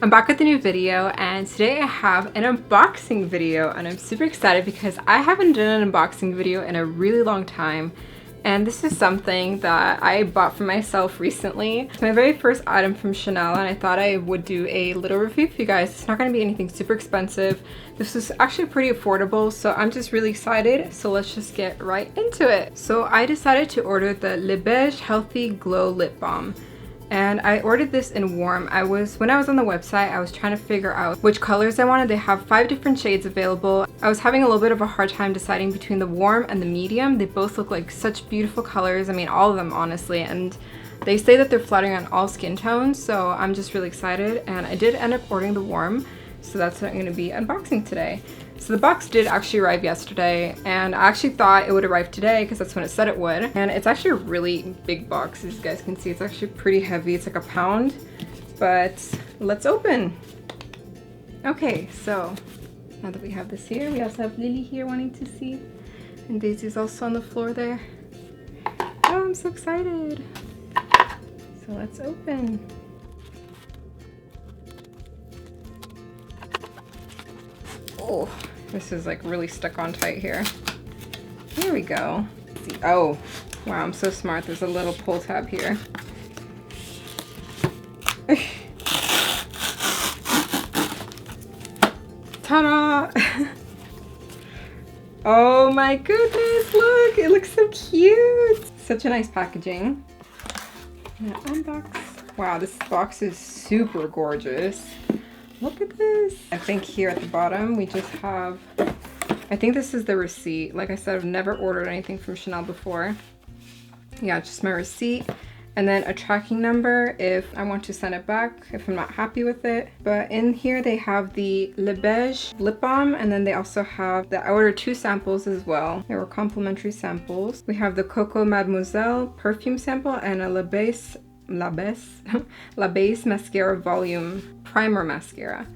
I'm back with a new video, and today I have an unboxing video, and I'm super excited because I haven't done an unboxing video in a really long time. And this is something that I bought for myself recently. It's my very first item from Chanel, and I thought I would do a little review for you guys. It's not going to be anything super expensive. This is actually pretty affordable, so I'm just really excited. So let's just get right into it. So I decided to order the Beiges Healthy Glow Lip Balm. And I ordered this in warm. When I was on the website, I was trying to figure out which colors I wanted. They have 5 different shades available. I was having a little bit of a hard time deciding between the warm and the medium. They both look like such beautiful colors. I mean, all of them, honestly. And they say that they're flattering on all skin tones, so I'm just really excited. And I did end up ordering the warm, so that's what I'm gonna be unboxing today. So the box did actually arrive yesterday, and I actually thought it would arrive today because that's when it said it would. And it's actually a really big box, as you guys can see. It's actually pretty heavy. It's like a pound, but let's open. Okay, so now that we have this here, we also have Lily here wanting to see, and Daisy's also on the floor there. Oh, I'm so excited. So let's open. Oh, this is like really stuck on tight here. Here we go. Oh, wow, I'm so smart. There's a little pull tab here. Ta-da! Oh my goodness, look! It looks so cute! Such a nice packaging. I'm gonna unbox. Wow, this box is super gorgeous. Look at this. I think here at the bottom we just have, I think this is the receipt. Like I said, I've never ordered anything from Chanel before. Yeah, just my receipt. And then a tracking number if I want to send it back, if I'm not happy with it. But in here they have the Beiges lip balm, and then they also have I ordered 2 samples as well. They were complimentary samples. We have the Coco Mademoiselle perfume sample and a La Base Mascara Volume Primer Mascara.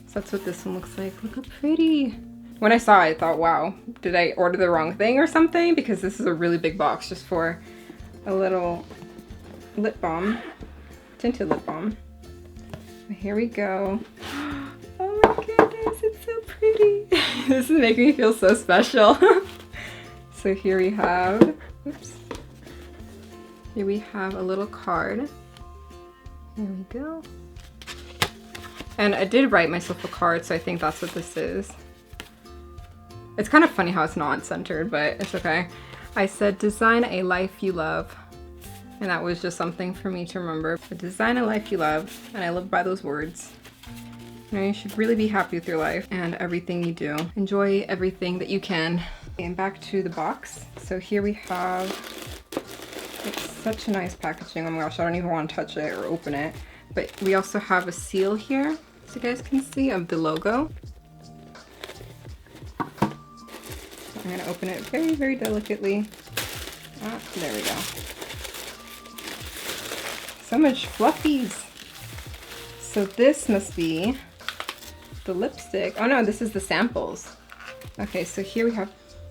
So that's what this one looks like. Look how pretty. When I saw it, I thought, wow, did I order the wrong thing or something? Because this is a really big box just for a little lip balm, tinted lip balm. Here we go. Oh my goodness, it's so pretty. This is making me feel so special. So here we have, oops. Here we have a little card. Here we go. And I did write myself a card, so I think that's what this is. It's kind of funny how it's not centered, but it's okay. I said, design a life you love. And that was just something for me to remember. But design a life you love, and I live by those words. You know, you should really be happy with your life and everything you do. Enjoy everything that you can. And back to the box. So here we have, it's such a nice packaging. Oh my gosh, I don't even want to touch it or open it. But we also have a seal here, so you guys can see, of the logo. So I'm gonna open it very, very delicately. Ah, there we go. So much fluffies. So this must be the lipstick. Oh no, this is the samples. Okay, so here we have,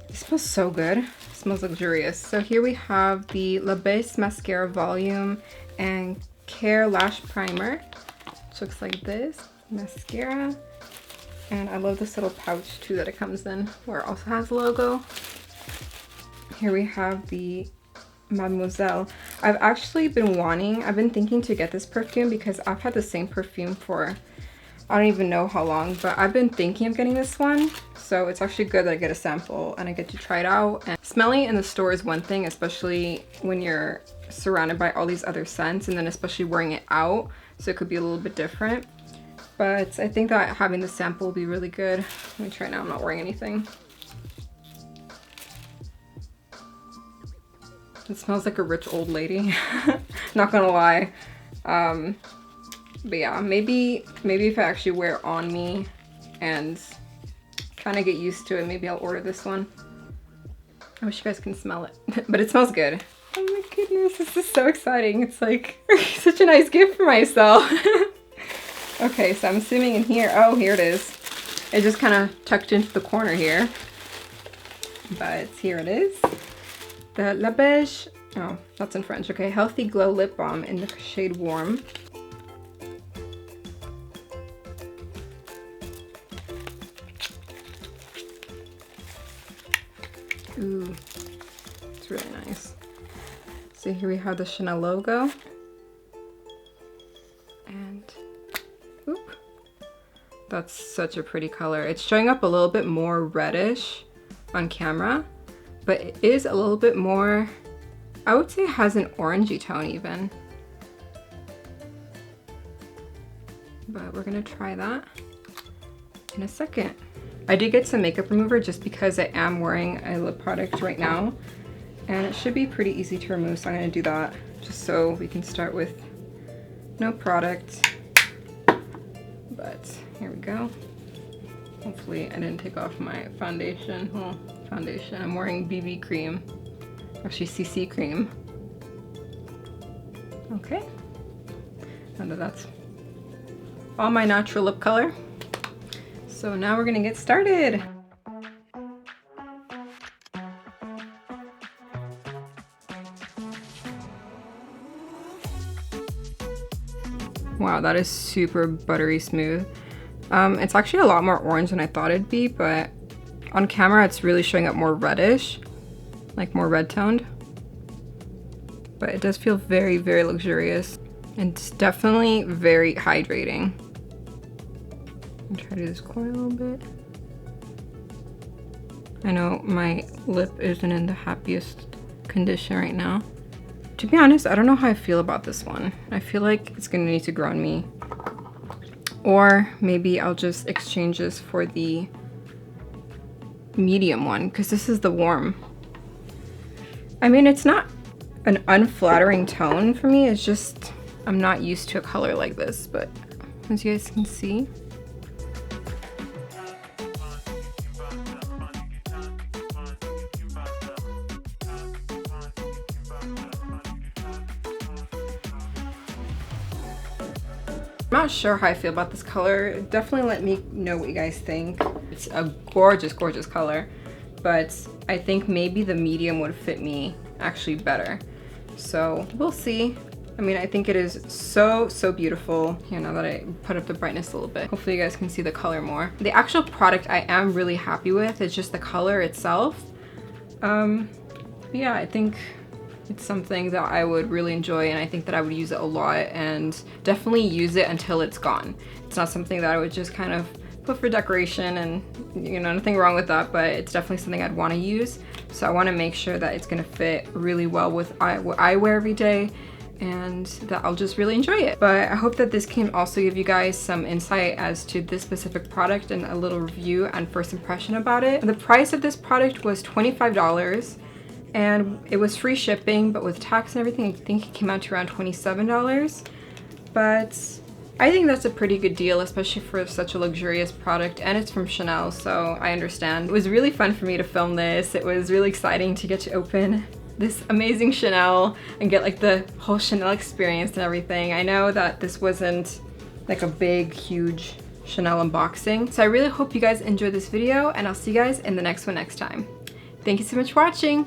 it smells so good. It smells luxurious. So here we have the La Base Mascara Volume and Care Lash Primer, which looks like this. Mascara. And I love this little pouch too that it comes in, where it also has a logo. Here we have the Mademoiselle. I've been thinking to get this perfume because I've had the same perfume for, I don't even know how long, but I've been thinking of getting this one. So it's actually good that I get a sample and I get to try it out. And smelling in the store is one thing, especially when you're surrounded by all these other scents, and then especially wearing it out, so it could be a little bit different. But I think that having the sample will be really good. Let me try now, I'm not wearing anything. It smells like a rich old lady. Not gonna lie. But yeah, maybe if I actually wear it on me and kind of get used to it, maybe I'll order this one. I wish you guys can smell it, but it smells good. Oh my goodness, this is so exciting. It's like such a nice gift for myself. Okay, so I'm assuming in here, oh, here it is. It just kind of tucked into the corner here. But here it is. The La Beiges, oh, that's in French, okay. Healthy Glow Lip Balm in the shade Warm. Ooh, it's really nice. So here we have the Chanel logo. And, oop. That's such a pretty color. It's showing up a little bit more reddish on camera, but it is a little bit more, I would say it has an orangey tone even. But we're gonna try that in a second. I did get some makeup remover just because I am wearing a lip product right now, and it should be pretty easy to remove, so I'm gonna do that just so we can start with no product. But here we go. Hopefully I didn't take off my foundation. Well, foundation. I'm wearing BB cream, actually CC cream. Okay, and that's all my natural lip color. So now we're gonna get started. Wow, that is super buttery smooth. It's actually a lot more orange than I thought it'd be, but on camera it's really showing up more reddish, like more red toned. But it does feel very, very luxurious. And it's definitely very hydrating. I'll try to do this corner a little bit. I know my lip isn't in the happiest condition right now. To be honest, I don't know how I feel about this one. I feel like it's gonna need to grow on me. Or maybe I'll just exchange this for the medium one, because this is the warm. I mean, it's not an unflattering tone for me, it's just I'm not used to a color like this, but as you guys can see, I'm not sure how I feel about this color. Definitely let me know what you guys think. It's a gorgeous, gorgeous color, but I think maybe the medium would fit me actually better. So we'll see. I mean, I think it is so, so beautiful. Here, now that I put up the brightness a little bit, hopefully you guys can see the color more. The actual product I am really happy with. It's just the color itself. Yeah, I think it's something that I would really enjoy, and I think that I would use it a lot and definitely use it until it's gone. It's not something that I would just kind of put for decoration, and you know, nothing wrong with that, but it's definitely something I'd want to use. So I want to make sure that it's going to fit really well with what I wear every day, and that I'll just really enjoy it. But I hope that this can also give you guys some insight as to this specific product and a little review and first impression about it. The price of this product was $25. And it was free shipping, but with tax and everything, I think it came out to around $27. But I think that's a pretty good deal, especially for such a luxurious product, and it's from Chanel, so I understand. It was really fun for me to film this. It was really exciting to get to open this amazing Chanel and get like the whole Chanel experience and everything. I know that this wasn't like a big, huge Chanel unboxing. So I really hope you guys enjoyed this video, and I'll see you guys in the next one next time. Thank you so much for watching.